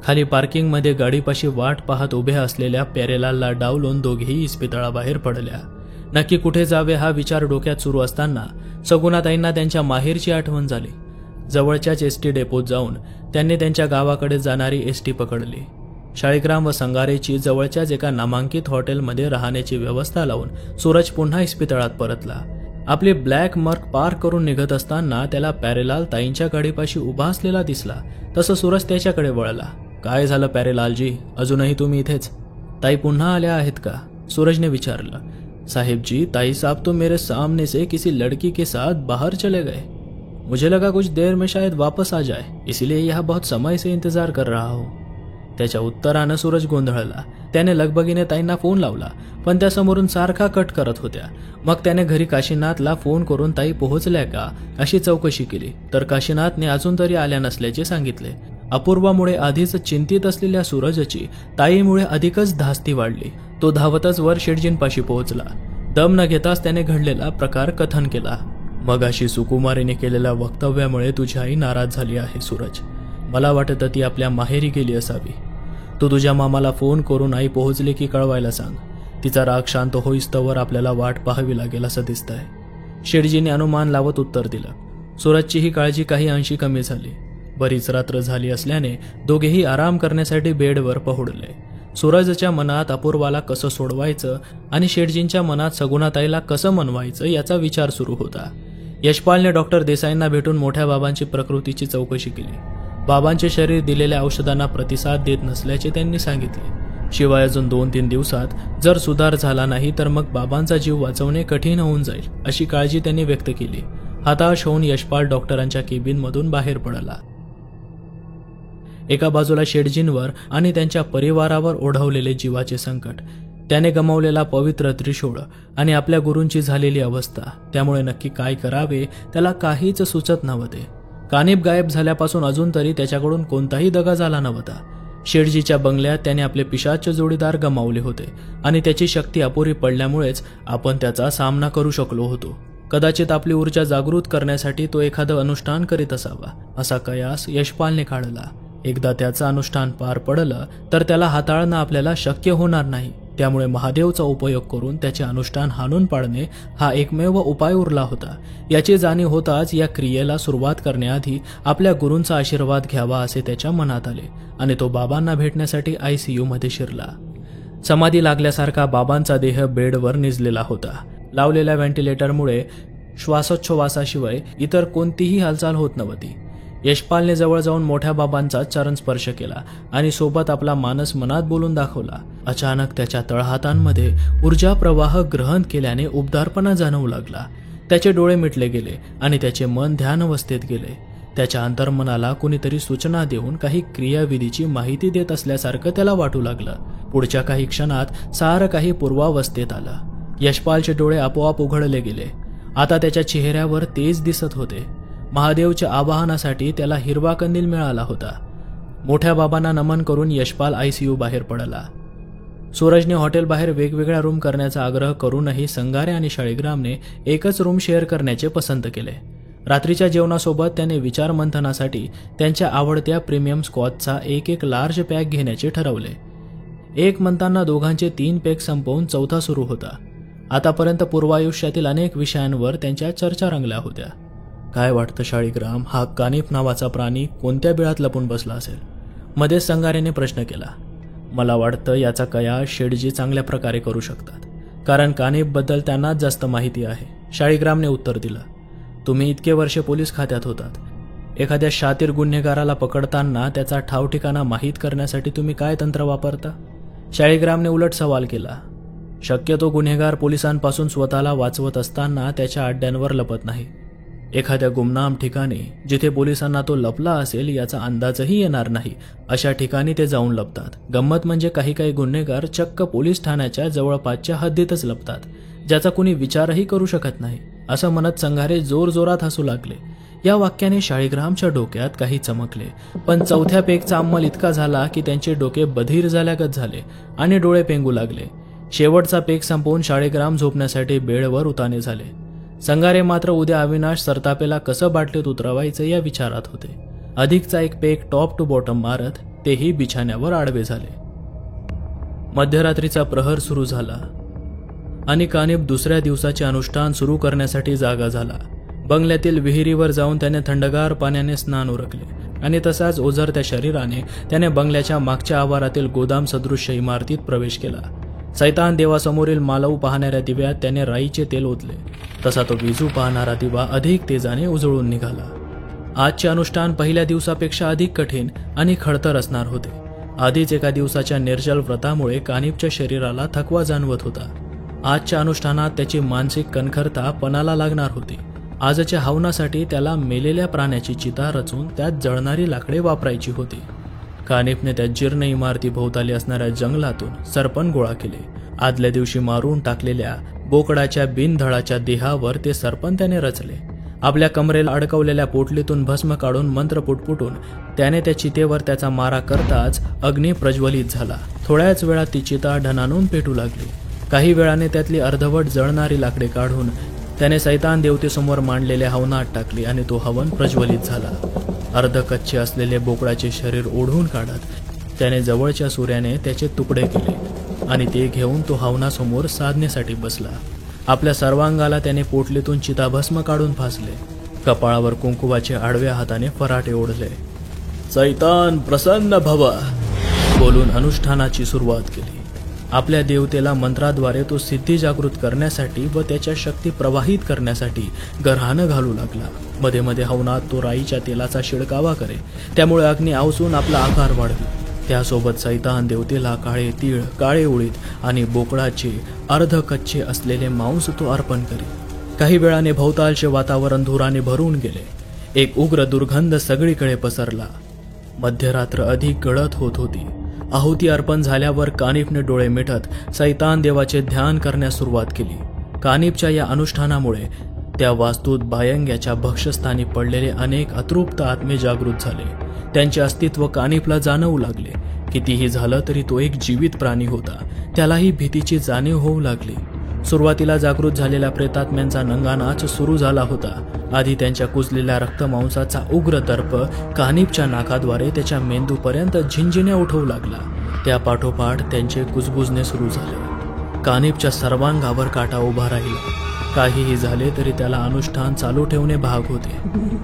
[SPEAKER 2] खाली पार्किंगमध्ये गाडीपाशी वाट पाहत उभ्या असलेल्या प्यारेलालला डावलून दोघेही इस्पितळाबाहेर पडल्या. नक्की कुठे जावे हा विचार डोक्यात सुरू असताना सगुणाताईंना त्यांच्या माहेरची आठवण झाली. जवळच्याच SD डेपोत जाऊन त्यांनी त्यांच्या गावाकडे जाणारी SD पकडली. शाळीग्राम व संगारेची जवळच्याच एका नामांकित हॉटेलमध्ये राहण्याची व्यवस्था लावून सूरज पुन्हा इस्पितळात परतला. आपली ब्लॅक मार्क पार करून निघत असताना त्याला प्यारेलाल ताईंच्या गाडीपाशी उभा असलेला दिसला. तसं सूरज त्याच्याकडे वळला. काय झालं प्यारेलालजी, अजूनही तुम्ही इथेच? ताई पुन्हा आल्या आहेत का? सूरजने विचारलं. साहेब जी, ताई साहब तो मेरे सामने से किसी लड़की के साथ बाहर चले गए. मुझे लगा कुछ देर में शायद वापस आ जाए, इसलिए यहाँ बहुत समय से इंतजार कर रहा हूँ. त्याच्या उत्तरानं सूरज गोंधळला. त्याने लगबगीने ताईंना फोन लावला, पण त्या समोरून सारखा कट करत होत्या. मग त्याने घरी काशीनाथला फोन करून ताई पोहोचल्या का अशी चौकशी केली, तर काशीनाथने अजून तरी आल्या नसल्याचे सांगितले. अपूर्वामुळे आधीच चिंतित असलेल्या सूरजची ताईमुळे अधिकच धास्ती वाढली. तो धावतच वर शेडजींपाशी पोहोचला. दम न घेताच त्याने घडलेला प्रकार कथन केला. मगाशी सुकुमारीने केलेल्या वक्तव्यामुळे तुझी आई नाराज झाली आहे सूरज. मला वाटतं ती आपल्या माहेरी गेली असावी. तू तुझ्या मामाला फोन करून आई पोहोचली की कळवायला सांग. तिचा राग शांत होईस्तवर आपल्याला वाट पाहावी लागेल असं दिसतंय. शेडजीने अनुमान लावत उत्तर दिलं. सूरजची ही काळजी काही अंशी कमी झाली. बरीच रात्र झाली असल्याने दोघेही आराम करण्यासाठी बेडवर पहुडले. सूरजच्या मनात अपूर्वाला कसं सोडवायचं आणि शेडजींच्या मनात सगुणाताईला कसं मनवायचं याचा विचार सुरू होता. यशपालने डॉक्टर देसाईंना भेटून मोठ्या बाबांची प्रकृतीची चौकशी केली. बाबांचे शरीर दिलेल्या औषधांना प्रतिसाद देत नसल्याचे त्यांनी सांगितले. शिवाय अजून 2-3 दिवसात जर सुधार झाला नाही तर मग बाबांचा जीव वाचवणे कठीण होऊन जाईल अशी काळजी त्यांनी व्यक्त केली. हताश होऊन यशपाल डॉक्टरांच्या केबिनमधून बाहेर पडला. एका बाजूला शेडजींवर आणि त्यांच्या परिवारावर ओढवलेले जीवाचे संकट, त्याने गमावलेला पवित्र त्रिशूळ आणि आपल्या गुरूंची झालेली अवस्था, त्यामुळे नक्की काय करावे त्याला काहीच सुचत नव्हते. कानिब गायब झाल्यापासून अजून तरी त्याच्याकडून कोणताही दगा झाला नव्हता. शेठजीच्या बंगल्यात त्याने आपले पिशाच जोडीदार गमावले होते आणि त्याची शक्ती अपुरी पडल्यामुळेच आपण त्याचा सामना करू शकलो होतो. कदाचित आपली ऊर्जा जागृत करण्यासाठी तो एखादं अनुष्ठान करीत असावा, असा कयास यशपालने काढला. एकदा त्याचं अनुष्ठान पार पडलं तर त्याला हाताळणं आपल्याला शक्य होणार नाही. त्यामुळे महादेवचा उपयोग करून त्याचे अनुष्ठान हाणून पाडणे हा एकमेव उपाय उरला होता. याची जाणीव होताच या क्रियेला सुरुवात करण्याआधी आपल्या गुरूंचा आशीर्वाद घ्यावा असे त्याच्या मनात आले आणि तो बाबांना भेटण्यासाठी ICU मध्ये शिरला. समाधी लागल्यासारखा बाबांचा देह बेडवर निजलेला होता. लावलेल्या व्हेंटिलेटरमुळे श्वासोच्छवासाशिवाय इतर कोणतीही हालचाल होत नव्हती. यशपालने जवळ जाऊन मोठ्या बाबांचा चरण स्पर्श केला आणि सोबत आपला मानस मनात बोलून दाखवला. अचानक त्याच्या तळहातांमध्ये ऊर्जा प्रवाह ग्रहण केल्याने उबदारपणा जाणवू लागला. त्याचे डोळे मिटले गेले आणि त्याचे मन ध्यानवस्थेत गेले. त्याच्या अंतर्मनाला कुणीतरी सूचना देऊन काही क्रियाविधीची माहिती देत असल्यासारखं त्याला वाटू लागलं. पुढच्या काही क्षणात सारं काही पूर्वावस्थेत आलं. यशपालचे डोळे आपोआप उघडले गेले. आता त्याच्या चेहऱ्यावर तेज दिसत होते. महादेवच्या आवाहनासाठी त्याला हिरवा कंदील मिळाला होता. मोठ्या बाबांना नमन करून यशपाल ICU बाहेर पडला. सूरजने हॉटेल बाहेर वेगवेगळ्या रूम करण्याचा आग्रह करूनही संगारे आणि शाळीग्रामने एकच रूम शेअर करण्याचे पसंत केले. रात्रीच्या जेवणासोबत त्याने विचारमंथनासाठी त्यांच्या आवडत्या प्रीमियम स्कॉचचा एक लार्ज पॅक घेण्याचे ठरवले. एक म्हणताना दोघांचे 3 पॅक संपवून चौथा सुरू होता. आतापर्यंत पूर्वायुष्यातील अनेक विषयांवर त्यांच्या चर्चा रंगल्या होत्या. काय वाटतं शाळीग्राम, हा कानिफ नावाचा प्राणी कोणत्या बिळात लपून बसला असेल? मध्येच संगारेने प्रश्न केला. मला वाटतं याचा कयास शेठजी चांगल्या प्रकारे करू शकतात, कारण कानिफबद्दल त्यांनाच जास्त माहिती आहे, शाळीग्रामने उत्तर दिलं. तुम्ही इतके वर्षे पोलीस खात्यात होतात. एखाद्या शातीर गुन्हेगाराला पकडताना त्याचा ठावठिकाणा माहीत करण्यासाठी तुम्ही काय तंत्र वापरता? शाळीग्रामने उलट सवाल केला. शक्यतो गुन्हेगार पोलिसांपासून स्वतःला वाचवत असताना त्याच्या अड्ड्यांवर लपत नाही. एखाद्या गुमनाम ठिकाणी जिथे पोलिसांना तो लपला असेल याचा अंदाजही येणार नाही, अशा ठिकाणी ते जाऊन लपतात. गंमत म्हणजे काही गुन्हेगार चक्क पोलीस ठाण्याच्या जवळपासच्या हद्दीतच लपतात, ज्याचा कुणी विचारही करू शकत नाही, असं म्हणत संघारे जोरजोरात हसू लागले. या वाक्याने शाळीग्रामच्या डोक्यात काही चमकले, पण चौथ्या पेगचा अंमल इतका झाला की त्यांचे डोके बधीर झाल्यागत झाले आणि डोळे पेंगू लागले. शेवटचा पेग संपवून शाळीग्राम झोपण्यासाठी बेडवर उताने झाले. संगारे मात्र उद्या अविनाश सरतापेला कसं बाटलीत उतरवायचं या विचारात होते. अधिकचा एक पेग टॉप टू बॉटम मारत तेही बिछाण्यावर आडवे झाले. मध्यरात्रीचा प्रहर सुरू झाला आणि कानिफ दुसऱ्या दिवसाचे अनुष्ठान सुरू करण्यासाठी जागा झाला. बंगल्यातील विहिरीवर जाऊन त्याने थंडगार पाण्याने स्नान उरकले आणि तसाच ओझरत्या शरीराने त्याने बंगल्याच्या मागच्या आवारातील गोदाम सदृश्य इमारतीत प्रवेश केला. सैतान देवासमोरील मालव पाहणाऱ्या दिव्यात त्याने राईचे तेल ओतले. तसा तो विजू पाहणारा दिवा अधिक तेजाने उजळून निघाला. आजचे अनुष्ठान पहिल्या दिवसापेक्षा अधिक कठीण आणि खडतर असणार होते. आधीच एका दिवसाच्या निर्जल व्रतामुळे कानिफच्या शरीराला थकवा जाणवत होता. आजच्या अनुष्ठानात त्याची मानसिक कणखरता पणाला लागणार होती. आजच्या हवनासाठी त्याला मेलेल्या प्राण्याची चिता रचून त्यात जळणारी लाकडे वापरायची होती. कानिफने त्या जीर्ण इमारती भोवताली असणाऱ्या जंगलातून सरपण गोळा केले. आदल्या दिवशी मारून टाकलेल्या बोकडाच्या बिनधडाच्या देहावर ते सरपण त्याने रचले. आपल्या कमरेला अडकवलेल्या पोटलीतून भस्म काढून मंत्र पुटपुटून त्याने त्या चितेवर त्याचा मारा करताच अग्नी प्रज्वलित झाला. थोड्याच वेळात ती चिता ढनानून पेटू लागली. काही वेळाने त्यातली अर्धवट जळणारी लाकडे काढून त्याने सैतान देवतेसमोर मांडलेल्या हवनात टाकली आणि तो हवन प्रज्वलित झाला. अर्धकच्चे असलेले बोकडाचे शरीर ओढून काढत त्याने जवळच्या सूर्याने त्याचे तुकडे केले आणि ते घेऊन तो हवनासमोर साधनेसाठी बसला. आपल्या सर्वांगाला त्याने पोटलीतून चिताभस्म काढून फासले. कपाळावर कुंकुवाचे आडव्या हाताने फराटे ओढले. सैतान प्रसन्न भव बोलून अनुष्ठानाची सुरुवात केली. आपल्या देवतेला मंत्राद्वारे तो सिद्धी जागृत करण्यासाठी व त्याच्या शक्ती प्रवाहित करण्यासाठी गऱ्हाणं घालू लागला. मध्ये मध्ये हवनात तो राईच्या तेलाचा शिडकावा करे, त्यामुळे अग्नी आवसून आपला आकार वाढवी. त्यासोबत सैतान देवतेला काळे तीळ, काळे उडीद आणि बोकडाचे अर्धकच्चे असलेले मांस तो अर्पण करी. काही वेळाने भोवतालचे वातावरण धुराने भरून गेले. एक उग्र दुर्गंध सगळीकडे पसरला. मध्यरात्र अधिक गळत होत होती. आहुती अर्पण झाल्यावर कानिफने डोळे मिटत सैतान देवाचे ध्यान करण्यास सुरुवात केली. कानिफच्या या अनुष्ठानामुळे त्या वास्तूत बायंग्याच्या भक्षस्थानी पडलेले अनेक अतृप्त आत्मे जागृत झाले. त्यांचे अस्तित्व कानिफला जाणवू लागले. कितीही झालं तरी तो एक जीवित प्राणी होता. त्यालाही भीतीची जाणीव होऊ लागली. सुरुवातीला जागृत झालेल्या प्रेतात्म्यांचा नंगानाच सुरू झाला होता. आधी त्यांच्या कुजलेल्या रक्तमांसाचा उग्र तर्प कानिफच्या नाकाद्वारे त्याच्या मेंदूपर्यंत झिंझिण्या उठवू लागला. त्या पाठोपाठ त्यांचे कुजबुजणे सुरू झाले. कानिफच्या सर्वांगावर काटा उभा राहिला. काहीही झाले तरी त्याला अनुष्ठान चालू ठेवणे भाग होते.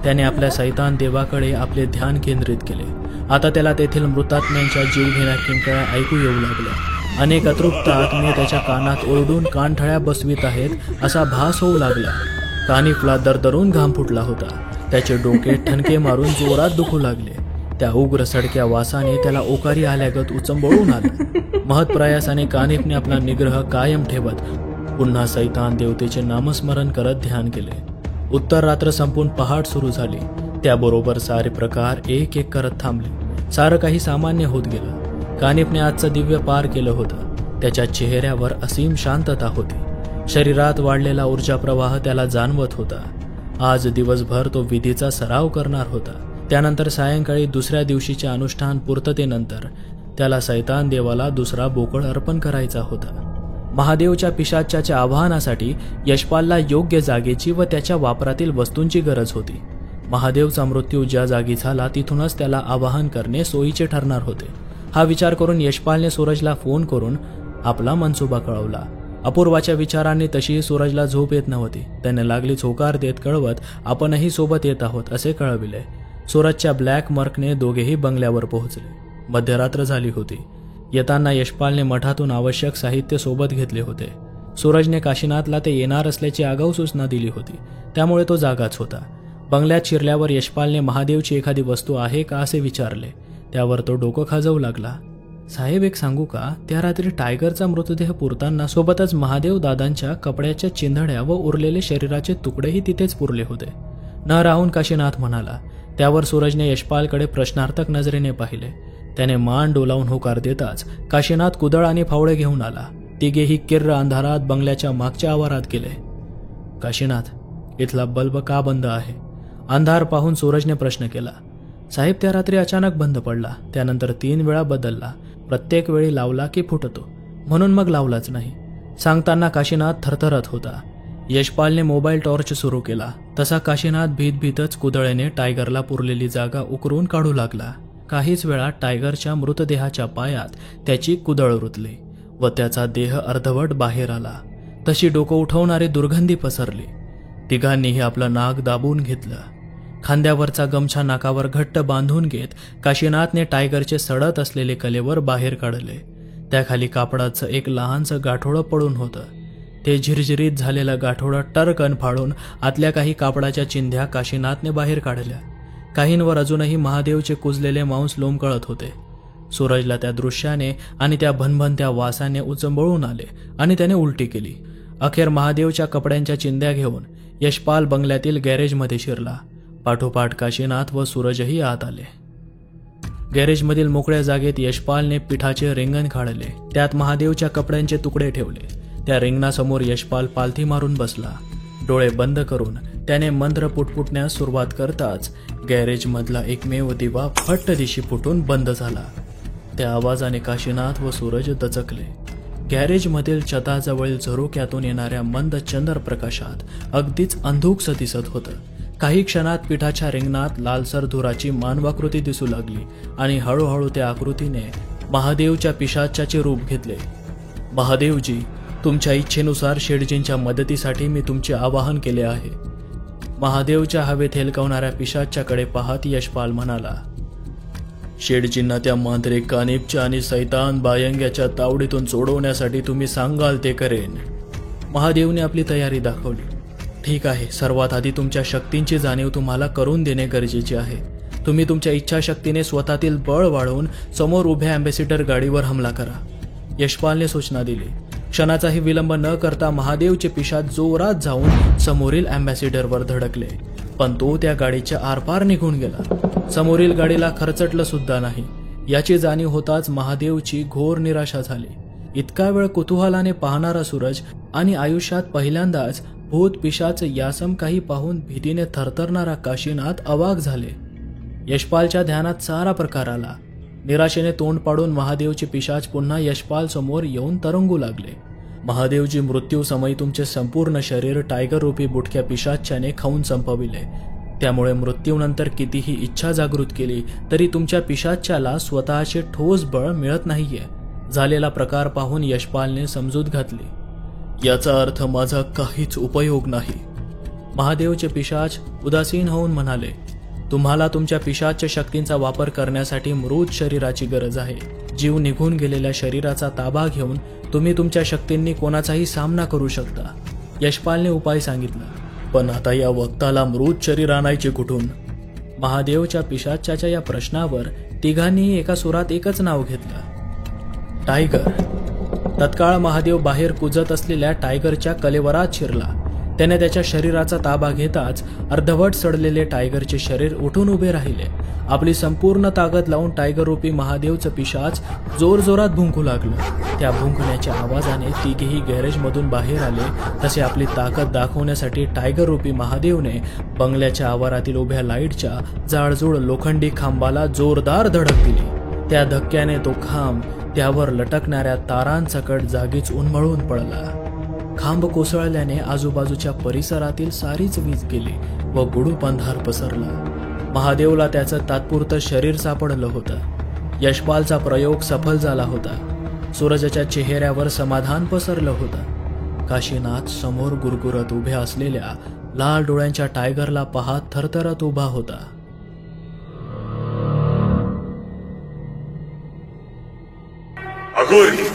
[SPEAKER 2] त्याने आपल्या सैतान देवाकडे आपले ध्यान केंद्रित केले. आता त्याला तेथील मृतात्म्यांच्या जीवघेण्या किंकाळ्या ऐकू येऊ लागल्या. अनेक अतृप्त आत्मे त्याच्या कानात ओरडून कानठळ्या बसवीत आहेत असा भास होऊ लागला. कानिफला दरदरून घाम फुटला होता. त्याचे डोके ठणके मारून जोरात दुखू लागले. त्या उग्र सडक्या वासाने त्याला ओकारी आल्यागत उचंबळून आलं. महत्प्रयासाने कानिफने आपला निग्रह कायम ठेवत पुन्हा सैतान देवतेचे नामस्मरण करत ध्यान केले. उत्तर रात्र संपून पहाट सुरू झाली. त्याबरोबर सारे प्रकार एक एक करत थांबले. सारं काही सामान्य होत गेलं. कानिफने आजचं दिव्य पार केलं होतं. त्याच्या चेहऱ्यावर असीम शांतता होती. शरीरात वाढलेला ऊर्जा प्रवाह त्याला जाणवत होता. आज दिवसभर तो विधीचा सराव करणार होता. त्यानंतर सायंकाळी दुसऱ्या दिवशीच्या अनुष्ठान पूर्ततेनंतर त्याला सैतान देवाला दुसरा बोकळ अर्पण करायचा होता. महादेवच्या पिशाच्याच्या आवाहनासाठी यशपालला योग्य जागेची व त्याच्या वापरातील वस्तूंची गरज होती. महादेवचा मृत्यू ज्या जागी झाला तिथूनच त्याला आवाहन करणे सोयीचे ठरणार होते. हा विचार करून यशपालने सूरजला फोन करून आपला मनसुबा कळवला. अपूर्वाच्या विचारांनी तशीही सूरजला झोप येत नव्हती. त्याने लागलीच होकार देत कळवत आपणही सोबत येत आहोत असे कळविले. सूरजच्या ब्लॅक मर्कने दोघेही बंगल्यावर पोहोचले. मध्यरात्र झाली होती. येताना यशपालने मठातून आवश्यक साहित्य सोबत घेतले होते. सूरजने काशीनाथला ते येणार असल्याची आगाऊ सूचना दिली होती. त्यामुळे तो जागाच होता. बंगल्यात शिरल्यावर यशपालने महादेवची एखादी वस्तू आहे का असे विचारले. त्यावर तो डोकं खाजवू लागला. साहेब, एक सांगू का, त्या रात्री टायगरचा मृतदेह पुरताना सोबतच महादेव दादांच्या कपड्याच्या चिंधड्या व उरलेले शरीराचे तुकडेही तिथेच पुरले होते. न राहून काशीनाथ म्हणाला. त्यावर सूरजने यशपालकडे प्रश्नार्थक नजरेने पाहिले. त्याने मान डोलावून होकार देताच काशीनाथ कुदळ आणि फावडे घेऊन आला. तिघेही किर्र अंधारात बंगल्याच्या मागच्या आवारात गेले. काशीनाथ, इथला बल्ब का बंद आहे? अंधार पाहून सूरजने प्रश्न केला. साहेब, त्या रात्री अचानक बंद पडला. त्यानंतर 3 वेळा बदलला. प्रत्येक वेळी लावला की फुटतो, म्हणून मग लावलाच नाही. सांगताना काशीनाथ थरथरत होता. यशपालने मोबाईल टॉर्च सुरू केला. तसा काशीनाथ भीतच कुदळेने टायगरला पुरलेली जागा उकरून काढू लागला. काहीच वेळा टायगरच्या मृतदेहाच्या पायात त्याची कुदळ रुतली व त्याचा देह अर्धवट बाहेर आला. तशी डोकं उठवणारी दुर्गंधी पसरली. तिघांनीही आपलं नाक दाबून घेतलं. खांद्यावरचा गमछा नाकावर घट्ट बांधून घेत काशीनाथने टायगरचे सडत असलेले कलेवर बाहेर काढले. त्याखाली कापडाचं एक लहानसं गाठोडं पडून होतं. ते झिरझिरीत झालेलं गाठोडं टरकन फाडून आतल्या काही कापडाच्या चिंध्या काशीनाथने बाहेर काढल्या. काहींवर अजूनही महादेवचे कुजलेले मांस लोंबकळत होते. सूरजला त्या दृश्याने आणि त्या भनभनत्या वासाने उचंबळून आले आणि त्याने उलटी केली. अखेर महादेवच्या कपड्यांच्या चिंध्या घेऊन यशपाल बंगल्यातील गॅरेजमध्ये शिरला. पाठोपाठ काशीनाथ व सूरजही आत आले. गॅरेजमधील मोकळ्या जागेत यशपालने पिठाचे रिंगण काढले. त्यात महादेवच्या कपड्यांचे तुकडे ठेवले. त्या रिंगणासमोर यशपाल पालथी मारून बसला. डोळे बंद करून त्याने मंत्र पुटपुटण्यास सुरुवात करताच गॅरेजमधला एकमेव दिवा फट्ट दिशी फुटून बंद झाला. त्या आवाजाने काशीनाथ व सूरज दचकले. गॅरेजमधील छताजवळील झरोक्यातून येणाऱ्या मंद चंद्रप्रकाशात अगदीच अंधुकसं दिसत होतं. काही क्षणात पिठाच्या रिंगणात लालसर धुराची मानवाकृती दिसू लागली आणि हळूहळू त्या आकृतीने महादेवच्या पिशाच्याचे रूप घेतले. महादेवजी, तुमच्या इच्छेनुसार शेडजींच्या मदतीसाठी मी तुमचे आवाहन केले आहे. महादेवच्या हवेत हेलकावणाऱ्या पिशाच्याकडे पाहत यशपाल म्हणाला. शेडजींना त्या मांत्रिक कानिफच्या आणि सैतान बायंग्याच्या तावडीतून सोडवण्यासाठी तुम्ही सांगाल ते करेन. महादेवने आपली तयारी दाखवली. ठीक आहे, सर्वात आधी तुमच्या शक्तींची जाणीव तुम्हाला करून देणे गरजेचे आहे. तुम्ही तुमच्या इच्छाशक्तीने स्वतःतील बळ वाढवून समोर उभ्या अँबॅसिडर गाडीवर हमला करा. यशपालने सूचना दिली. क्षणाचाही विलंब न करता महादेवचे पिशाच जोरात जाऊन समोरील अँबॅसिडरवर धडकले. पण तो त्या गाडीच्या आरपार निघून गेला. समोरील गाडीला खरचटलं सुद्धा नाही. याची जाणीव होताच महादेवची घोर निराशा झाली. इतका वेळ कुतूहलाने पाहणारा सूरज आणि आयुष्यात पहिल्यांदाच भूत पिशाच यासम काही पाहून भीतीने थरथरणारा काशीनाथ अवाक झाले. यशपालच्या ध्यानात सारा प्रकार आला. निराशेने तोंड पाडून महादेवचे पिशाच पुन्हा यशपाल समोर येऊन तरंगू लागले. महादेवजी, मृत्यू समयी तुमचे संपूर्ण शरीर टायगर रूपी बुटक्या पिशाच्याने खाऊन संपविले. त्यामुळे मृत्यूनंतर कितीही इच्छा जागृत केली तरी तुमच्या पिशाच्याला स्वतःचे ठोस बळ मिळत नाहीये. झालेला प्रकार पाहून यशपालने समजूत घातली. याचा अर्थ माझा काहीच उपयोग नाही. महादेवचे पिशाच उदासीन होऊन म्हणाले, तुम्हाला तुमच्या पिशाच्य शक्तींचा वापर करण्यासाठी मृत शरीराची गरज आहे. जीव निघून गेलेल्या शरीराचा ताबा घेऊन तुम्ही तुमच्या शक्तींनी कोणाचाही सामना करू शकता. यशपालने उपाय सांगितला. पण आता या वक्ताला मृत शरीर आणायचे कुठून? महादेवच्या पिशाच्याच्या या प्रश्नावर तिघांनी एका सुरात एकच नाव घेतलं, टायगर. तत्काळ महादेव बाहेर कुजत असलेल्या टायगरच्या कलेवरात शिरला. त्याने त्याच्या शरीराचा ताबा घेताच अर्धवट सडलेले टायगरचे शरीर उठून उभे राहिले. आपली संपूर्ण ताकद लावून टायगर रूपी महादेवचं पिशाच जोरजोरात भुंकू लागलं. त्या भुंकण्याच्या आवाजाने तिघेही गॅरेजमधून बाहेर आले. तसे आपली ताकद दाखवण्यासाठी टायगर रूपी महादेवने बंगल्याच्या आवारातील उभ्या लाईटच्या जाडजूड लोखंडी खांबाला जोरदार धडक दिली. त्या धक्क्याने तो खांब त्यावर लटकणाऱ्या तारांसकट जागीच उन्मळून पडला. खांब कोसळल्याने आजूबाजूच्या परिसरातील सारीच वीज गेली व गुडूप अंधार पसरला. महादेवला त्याचं तात्पुरतं शरीर सापडलं होतं. यशपालचा प्रयोग सफल झाला होता. सूरजच्या चेहऱ्यावर समाधान पसरलं होतं. काशीनाथ समोर गुरगुरत उभ्या असलेल्या लाल डोळ्यांच्या टायगरला पाहत थरथरत उभा होता.
[SPEAKER 1] अघोरी